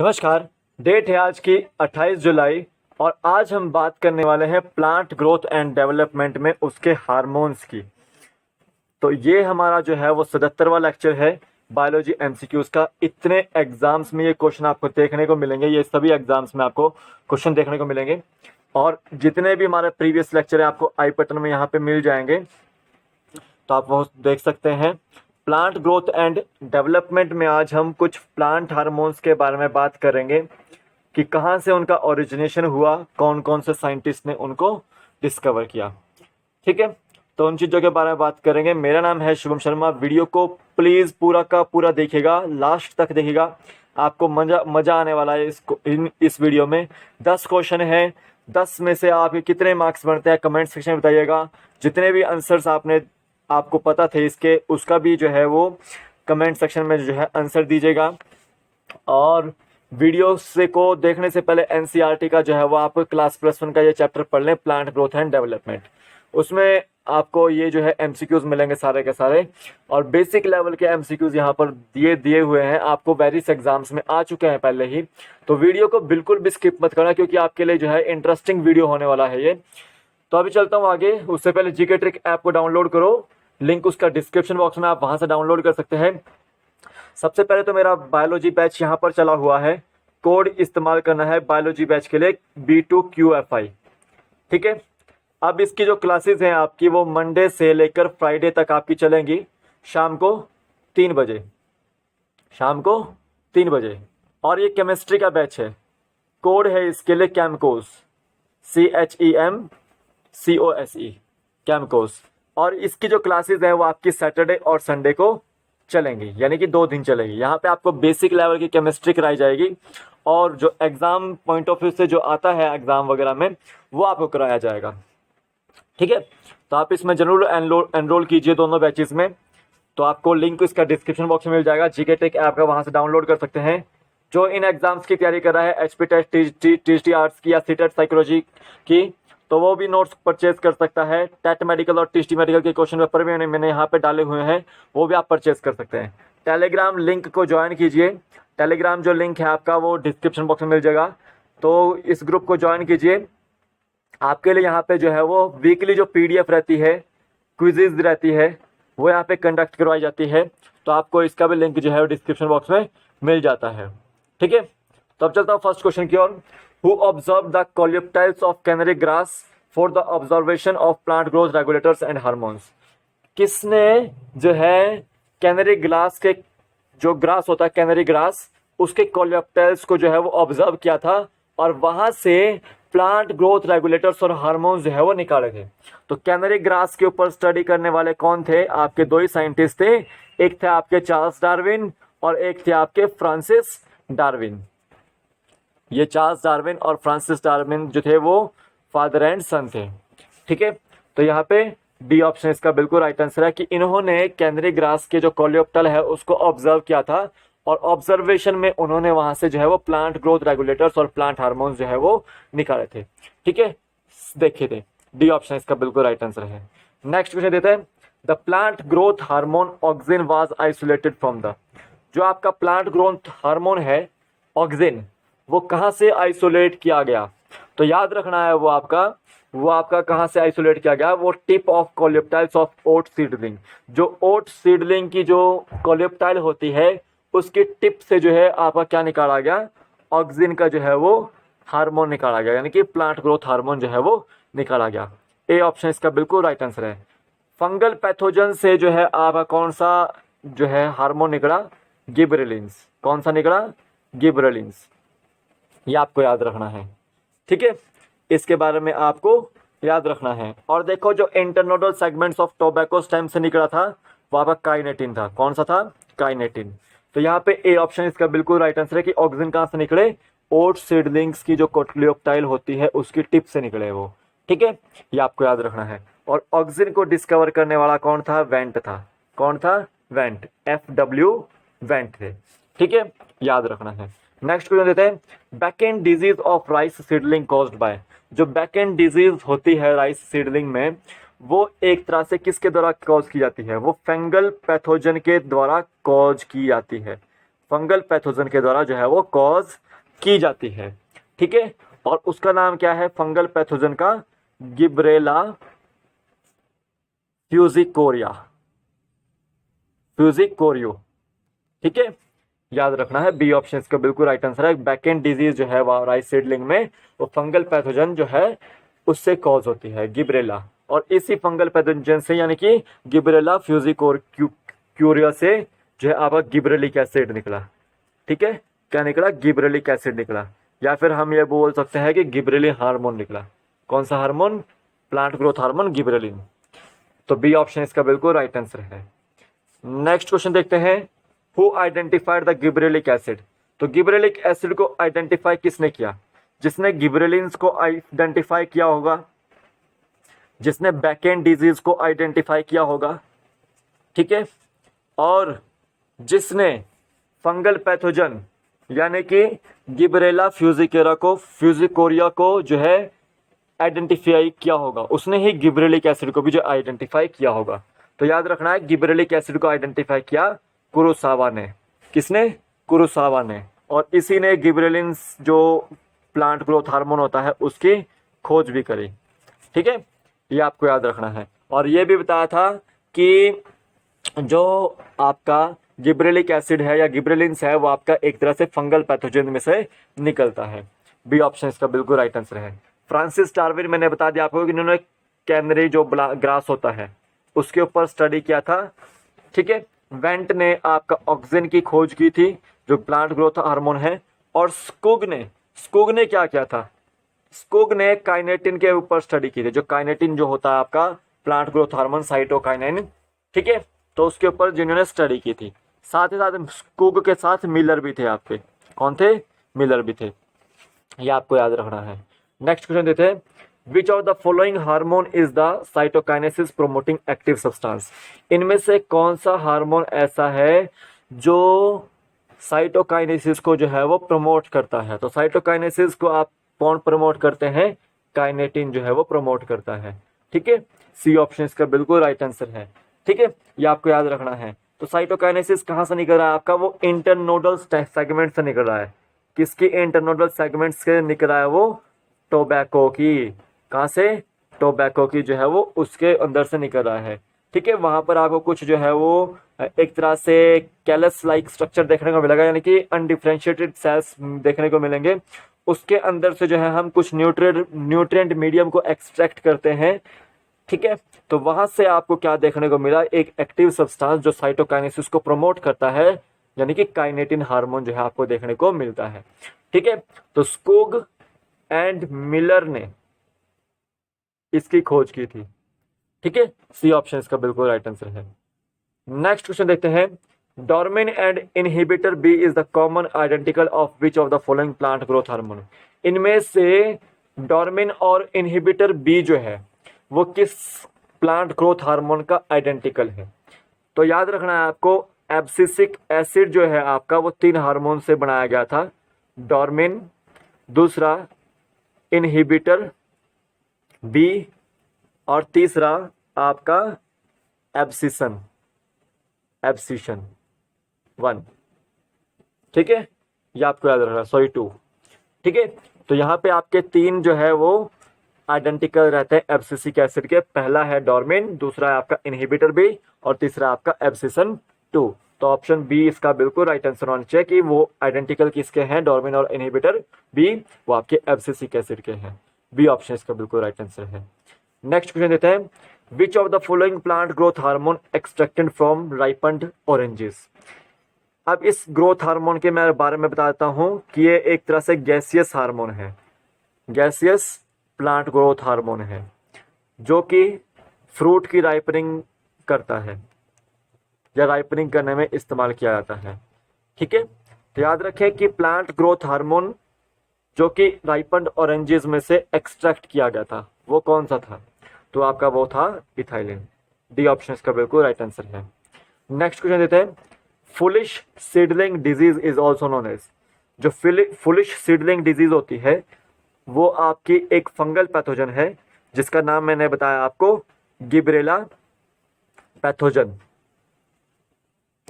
नमस्कार। डेट है आज की 28 जुलाई और आज हम बात करने वाले हैं प्लांट ग्रोथ एंड डेवलपमेंट में उसके हार्मोन्स की। तो ये हमारा जो है वो 77वां लेक्चर है बायोलॉजी एमसीक्यूज का। इतने एग्जाम्स में ये क्वेश्चन आपको देखने को मिलेंगे, ये सभी एग्जाम्स में आपको क्वेश्चन देखने को मिलेंगे और जितने भी हमारे प्रीवियस लेक्चर है आपको आई बटन में यहाँ पे मिल जाएंगे, तो आप वो देख सकते हैं। प्लांट ग्रोथ एंड डेवलपमेंट में आज हम कुछ प्लांट हार्मोन्स के बारे में बात करेंगे कि कहाँ से उनका ओरिजिनेशन हुआ, कौन कौन से साइंटिस्ट ने उनको डिस्कवर किया। ठीक है, तो उन चीज़ों के बारे में बात करेंगे। मेरा नाम है शुभम शर्मा। वीडियो को प्लीज़ पूरा का पूरा देखिएगा, लास्ट तक देखिएगा, आपको मज़ा आने वाला है इस वीडियो में। 10 क्वेश्चन है, 10 में से आपके कितने मार्क्स बनते हैं कमेंट सेक्शन में बताइएगा। जितने भी आंसर्स आपको पता थे इसके, उसका भी जो है वो कमेंट सेक्शन में जो है आंसर दीजिएगा। और वीडियो से को देखने से पहले एनसीईआरटी का जो है वो आप क्लास +1 का ये चैप्टर पढ़ लें, प्लांट ग्रोथ एंड डेवलपमेंट। उसमें आपको ये जो है एमसीक्यूज मिलेंगे सारे के सारे, और बेसिक लेवल के एमसीक्यूज यहाँ पर दिए हुए हैं, आपको वेरियस एग्जाम्स में आ चुके हैं पहले ही। तो वीडियो को बिल्कुल भी स्किप मत करना, क्योंकि आपके लिए जो है इंटरेस्टिंग वीडियो होने वाला है ये। तो अभी चलता हूँ आगे। उससे पहले जीके ट्रिक ऐप को डाउनलोड करो, लिंक उसका डिस्क्रिप्शन बॉक्स में, आप वहां से डाउनलोड कर सकते हैं। सबसे पहले तो मेरा बायोलॉजी बैच यहाँ पर चला हुआ है, कोड इस्तेमाल करना है बायोलॉजी बैच के लिए B2QFI। ठीक है, अब इसकी जो क्लासेस हैं आपकी वो मंडे से लेकर फ्राइडे तक आपकी चलेंगी, शाम को 3 बजे, शाम को 3 बजे। और ये केमिस्ट्री का बैच है, कोड है इसके लिए कैमकोस, CHEMCOSE, कैमकोस। और इसकी जो क्लासेस है वो आपकी सैटरडे और संडे को चलेंगी, यानी कि 2 दिन चलेगी। यहाँ पे आपको बेसिक लेवल की केमिस्ट्री कराई जाएगी, और जो एग्जाम पॉइंट ऑफ व्यू से जो आता है एग्जाम वगैरह में वो आपको कराया जाएगा। ठीक है, तो आप इसमें जरूर एनरोल कीजिए दोनों बैचेस में। तो आपको लिंक इसका डिस्क्रिप्शन बॉक्स में मिल जाएगा, जीके टेक ऐप का, वहां से डाउनलोड कर सकते हैं। जो इन एग्जाम्स की तैयारी कर रहा है, HP टेस्ट, TST आर्ट्स की या सीटेट साइकोलॉजी की, तो वो भी नोट्स परचेज कर सकता है। टेट मेडिकल और TST मेडिकल के क्वेश्चन पेपर भी मैंने यहाँ पे डाले हुए हैं, वो भी आप परचेज कर सकते हैं। टेलीग्राम लिंक को ज्वाइन कीजिए, टेलीग्राम जो लिंक है आपका वो डिस्क्रिप्शन बॉक्स में मिल जाएगा, तो इस ग्रुप को ज्वाइन कीजिए। आपके लिए यहाँ पे जो है वो वीकली जो PDF रहती है, क्विजेज रहती है, वो यहाँ पे कंडक्ट करवाई जाती है, तो आपको इसका भी लिंक जो है वो डिस्क्रिप्शन बॉक्स में मिल जाता है। ठीक है, तो अब चलता हूँ फर्स्ट क्वेश्चन की ओर। Who observe the coleoptiles of canary grass for the observation of plant growth regulators and hormones. किसने जो है कैनरी ग्रास के, जो ग्रास होता है कैनरी ग्रास, उसके कोलियोप्टाइल्स को जो है वो ऑब्जर्व किया था और वहां से प्लांट ग्रोथ रेगुलेटर्स और हार्मोन्स जो है वो निकाले थे। तो कैनरी ग्रास के ऊपर स्टडी करने वाले कौन थे? आपके 2 ही साइंटिस्ट थे, एक थे आपके चार्ल्स डार्विन और एक थे आपके फ्रांसिस डार्विन। ये चार्ल्स डार्विन और फ्रांसिस डार्विन जो थे वो फादर एंड सन थे। ठीक है, तो यहाँ पे डी ऑप्शन इसका बिल्कुल राइट आंसर है कि इन्होंने कैनरी ग्रास के जो कोलियोप्टल है उसको ऑब्जर्व किया था, और ऑब्जर्वेशन में उन्होंने वहां से जो है वो प्लांट ग्रोथ रेगुलेटर्स और प्लांट हार्मोन्स जो है वो निकाले थे। ठीक है, देखे थे, डी ऑप्शन इसका बिल्कुल राइट आंसर है। नेक्स्ट क्वेश्चन देते हैं, the plant growth hormone auxin was isolated from the. जो आपका प्लांट ग्रोथ हार्मोन है ऑक्सिन, वो कहाँ से आइसोलेट किया गया? तो याद रखना है वो आपका कहाँ से आइसोलेट किया गया? वो tip of coleoptiles of oat seedling. जो ओट सीडलिंग की जो कोलियोप्टाइल होती है उसकी टिप से जो है आपका क्या निकाला गया? ऑक्सिन का जो है वो हार्मोन निकाला गया, यानी कि प्लांट ग्रोथ हार्मोन जो है वो निकाला गया। ए ऑप्शन इसका बिल्कुल राइट आंसर है। फंगल पैथोजन से जो है आपका कौन सा जो है हार्मोन निकला? गिबरेलिन्स। कौन सा निकला? गिबरेलिन्स। ये आपको याद रखना है। ठीक है, इसके बारे में आपको याद रखना है। और देखो, जो internodal segments of tobacco stem से निकला था वो आपका काइनेटिन था। कौन सा था? काइनेटिन। तो यहाँ पे ए ऑप्शन इसका बिल्कुल राइट आंसर है कि ऑक्सिन कहाँ से निकले? ओट सीडलिंग्स की जो कोलियोप्टाइल होती है उसकी टिप से निकले वो। ठीक है, ये आपको याद रखना है। और ऑक्सिन को डिस्कवर करने वाला कौन था? वेंट था। कौन था? वेंट, FW वेंट थे। ठीक है, याद रखना है। नेक्स्ट क्वेश्चन देते हैं, back and disease of rice seedling caused by. जो बैक एंड डिजीज होती है राइस सीडलिंग में, वो एक तरह से किसके द्वारा कॉज की जाती है? वो फंगल पैथोजन के द्वारा कॉज की जाती है। फंगल पैथोजन के द्वारा जो है वो कॉज की जाती है। ठीक है, और उसका नाम क्या है फंगल पैथोजन का? गिब्रेला फ्यूजिकोरिया, फ्यूजिकोरियो। ठीक है, याद रखना है, बी ऑप्शन इसका बिल्कुल राइट आंसर है। बैकेंड डिजीज जो है राइस सीडलिंग में वो फंगल पैथोजन जो है उससे कॉज होती है, गिब्रेला। और इसी फंगल पैथोजन से यानी कि गिब्रेला फ्यूजिकोरिया से जो है आपका गिब्रेलिक एसिड निकला। ठीक है, क्या निकला? गिब्रेलिक एसिड निकला, या फिर हम ये बोल सकते हैं कि गिब्रेलिन हार्मोन निकला। कौन सा hormone? Plant growth hormone gibberellin. तो बी ऑप्शन इसका बिल्कुल राइट आंसर है। नेक्स्ट क्वेश्चन देखते हैं, who identified the gibberellic acid? तो गिब्रेलिक एसिड को आइडेंटिफाई किसने किया? जिसने गिब्रेलिन्स को आइडेंटिफाई किया होगा, जिसने बैकेंड डिजीज को आइडेंटिफाई किया होगा। ठीक है, और जिसने फंगल पैथोजन यानी कि गिब्रेला फ्यूजिकोरिया को जो है आइडेंटिफाई किया होगा, उसने ही गिब्रेलिक एसिड को भी जो आइडेंटिफाई किया होगा। तो याद रखना है, गिब्रेलिक एसिड को आइडेंटिफाई किया कुरोसावा ने। किसने? कुरोसावा ने। और इसी ने गिब्रेलिन्स जो प्लांट ग्रोथ हार्मोन होता है उसकी खोज भी करी। ठीक है, ये आपको याद रखना है। और ये भी बताया था कि जो आपका गिब्रेलिक एसिड है या गिब्रेलिन्स है वो आपका एक तरह से फंगल पैथोजन में से निकलता है। बी ऑप्शन इसका बिल्कुल राइट आंसर है। फ्रांसिस डार्विन, मैंने बता दिया आपको कि इन्होंने कैनरी जो ग्रास होता है उसके ऊपर स्टडी किया था। ठीक है, वेंट ने आपका ऑक्सीजन की खोज की थी जो प्लांट ग्रोथ हार्मोन है। और स्कुग ने क्या किया था? स्कुग ने काइनेटिन के ऊपर स्टडी की थी, जो काइनेटिन जो होता है आपका प्लांट ग्रोथ हार्मोन साइटोकाइनेटिन। ठीक है, तो उसके ऊपर जिन्होंने स्टडी की थी। साथ ही साथ स्कुग के साथ मिलर भी थे आपके। कौन थे? मिलर भी थे, ये आपको याद रखना है। नेक्स्ट क्वेश्चन देते हैं, which of the following hormone is the cytokinesis promoting active substance? इनमें से कौन सा हार्मोन ऐसा है जो साइटोकाइनेसिस को जो है वो प्रमोट करता है? तो साइटोकाइनेसिस को आप कौन प्रमोट करते हैं? काइनेटिन जो है वो प्रमोट करता है। ठीक है, सी ऑप्शन इसका बिल्कुल राइट आंसर है। ठीक है, ये आपको याद रखना है। तो साइटोकाइनेसिस कहाँ से निकल रहा है आपका? वो इंटरनोडल सेगमेंट से निकल रहा है। किसकी इंटरनोडल सेगमेंट से निकल रहा है? वो टोबैको की। कहाँ से? टोबैको की जो है वो उसके अंदर से निकल रहा है। ठीक है, वहां पर आपको कुछ जो है वो एक तरह से कैलस लाइक स्ट्रक्चर देखने को मिलेगा, यानी कि अनडिफरेंशिएटेड सेल्स देखने को मिलेंगे। उसके अंदर से जो है हम कुछ न्यूट्रिएंट मीडियम को एक्सट्रैक्ट करते हैं। ठीक है, तो वहां से आपको क्या देखने को मिला? एक एक्टिव सब्सटेंस जो साइटोकाइनेसिस को प्रमोट करता है, यानी कि काइनेटिन हार्मोन जो है आपको देखने को मिलता है। ठीक है, तो स्कुग एंड मिलर ने इसकी खोज की थी। ठीक है, सी ऑप्शन इसका बिल्कुल राइट आंसर है। नेक्स्ट क्वेश्चन देखते हैं, dormin and inhibitor B is the common identical of which of the following plant growth hormone? इनमें से डोर्मिन और इनहिबिटर बी जो है वो किस प्लांट ग्रोथ हार्मोन का आइडेंटिकल है? तो याद रखना है आपको, एब्सिसिक एसिड जो है आपका वो 3 हार्मोन से बनाया गया था। डोर्मिन, दूसरा इनहिबिटर बी, और तीसरा आपका एब्सिशन 1। ठीक है, ये आपको याद रखना, 2। ठीक है, तो यहाँ पे आपके 3 जो है वो आइडेंटिकल रहते हैं एब्सिसिक एसिड के। पहला है डोर्मिन, दूसरा है आपका इनहिबिटर बी, और तीसरा आपका एब्सिशन 2। तो ऑप्शन बी इसका बिल्कुल राइट आंसर होना चाहिए कि वो आइडेंटिकल किसके हैं? डोर्मिन और इनहिबिटर बी वो आपके एब्सिसिक एसिड के हैं। बी ऑप्शन इसका बिल्कुल राइट आंसर है। नेक्स्ट क्वेश्चन देते हैं, which of the following plant growth hormone extracted from ripened oranges? अब इस ग्रोथ हार्मोन के मैं बारे में बताता हूं कि ये एक तरह से गैसियस हार्मोन है, गैसियस प्लांट ग्रोथ हार्मोन है, जो कि फ्रूट की राइपनिंग करता है या राइपनिंग करने में इस्तेमाल किया जाता है। ठीक है, तो याद रखें कि प्लांट ग्रोथ हार्मोन जो कि राइपन्ड ऑरेंजेस में से एक्सट्रैक्ट किया गया था वो कौन सा था? तो आपका वो था इथाइलिन। डी ऑप्शन इसका बिल्कुल राइट आंसर है। नेक्स्ट क्वेश्चन देते हैं, foolish seedling disease is also known as? जो फुलिश सीडलिंग डिजीज होती है वो आपकी एक फंगल पैथोजन है जिसका नाम मैंने बताया आपको गिब्रेला पैथोजन,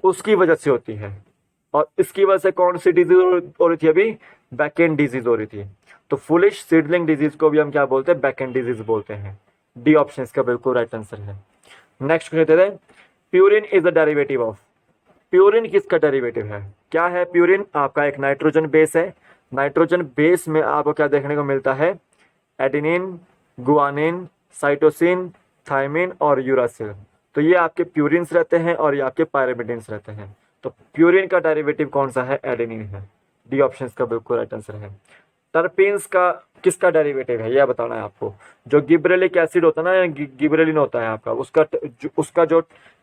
उसकी वजह से होती है। और इसकी वजह से कौन सी डिजीज हो रही थी अभी, बैकेंड डिजीज हो रही थी। तो फुलिश सीडलिंग डिजीज को भी हम क्या बोलते हैं, बैकेंड डिजीज बोलते हैं। डी ऑप्शन इसका बिल्कुल राइट आंसर है। नेक्स्ट क्वेश्चन देते हैं, purine is the derivative of, purine किसका डेरिवेटिव है, क्या है प्यूरिन, आपका एक नाइट्रोजन बेस है। नाइट्रोजन बेस में आपको क्या देखने को मिलता है, एडेनिन, गुआनिन, साइटोसिन, थायमिन और यूरासिल। तो ये आपके प्यूरिन्स रहते हैं और ये आपके पायरिमिडिन्स रहते हैं। तो प्यूरिन का डेरिवेटिव कौन सा है, एडेनिन है। डी ऑप्शन इसका बिल्कुल राइट आंसर है। टर्पीन्स का किसका डेरिवेटिव है, यह बताना है आपको। जो गिबरेलिक एसिड होता है ना, या गिबरेलिन होता है आपका, उसका जो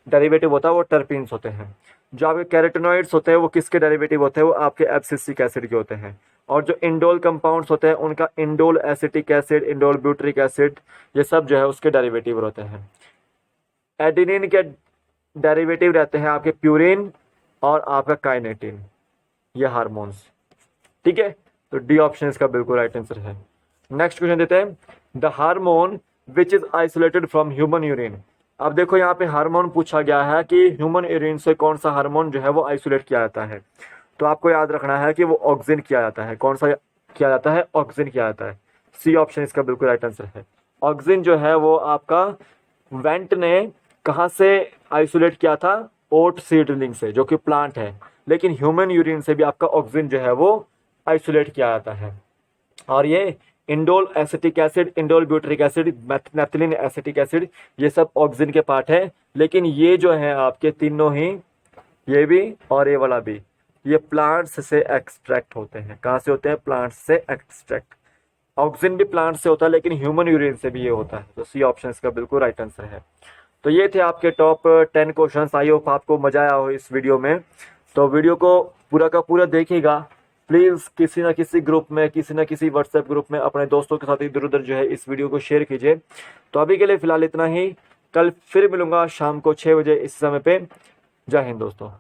डेरिवेटिव होता है वो टर्पीन्स होते हैं। जो आपके कैरोटेनॉइड्स होते हैं वो किसके डेरिवेटिव होते हैं, वो आपके एब्सिसिक एसिड के होते हैं। और जो इंडोल कंपाउंड्स होते हैं उनका indole acetic acid, indole butyric acid, ये सब जो है उसके डेरिवेटिव होते हैं। एडेनिन के डेरिवेटिव रहते हैं आपके प्यूरिन और आपका काइनेटिन, ये हार्मोन्स, ठीक है। तो डी ऑप्शन इसका बिल्कुल राइट आंसर है। नेक्स्ट क्वेश्चन देते हैं, the hormone which is isolated from human urine. अब देखो यहाँ पे हार्मोन पूछा गया है कि ह्यूमन यूरिन से कौन सा हार्मोन जो है वो आइसोलेट किया जाता है। तो आपको याद रखना है कि वो ऑक्सिन किया जाता है। कौन सा किया जाता है, ऑक्सिन किया जाता है। सी ऑप्शन इसका बिल्कुल राइट आंसर है। ऑक्सिन जो है वो आपका वेंट ने कहाँ से आइसोलेट किया था, ओट सीडलिंग से, जो कि प्लांट है। लेकिन ह्यूमन यूरिन से भी आपका ऑक्सिन जो है वो आइसोलेट किया जाता है। और ये indole acetic acid, indole butyric acid, मैथिलीन acetic acid, ये सब ऑक्सिन के पार्ट है। लेकिन ये जो है आपके तीनों ही, ये भी और ये वाला भी, ये प्लांट्स से एक्सट्रैक्ट होते हैं। कहाँ से होते हैं, प्लांट्स से एक्सट्रैक्ट। ऑक्सिन भी प्लांट से होता है लेकिन ह्यूमन यूरिन से भी ये होता है। तो सी ऑप्शन इसका बिल्कुल राइट आंसर है। तो ये थे आपके टॉप 10 क्वेश्चंस। आई होप आपको मजा आया हो इस वीडियो में। तो वीडियो को पूरा का पूरा देखिएगा प्लीज़। किसी ना किसी ग्रुप में, किसी ना किसी व्हाट्सएप ग्रुप में अपने दोस्तों के साथ इधर उधर जो है इस वीडियो को शेयर कीजिए। तो अभी के लिए फ़िलहाल इतना ही। कल फिर मिलूंगा शाम को 6 बजे इस समय पे। जय हिंद दोस्तों।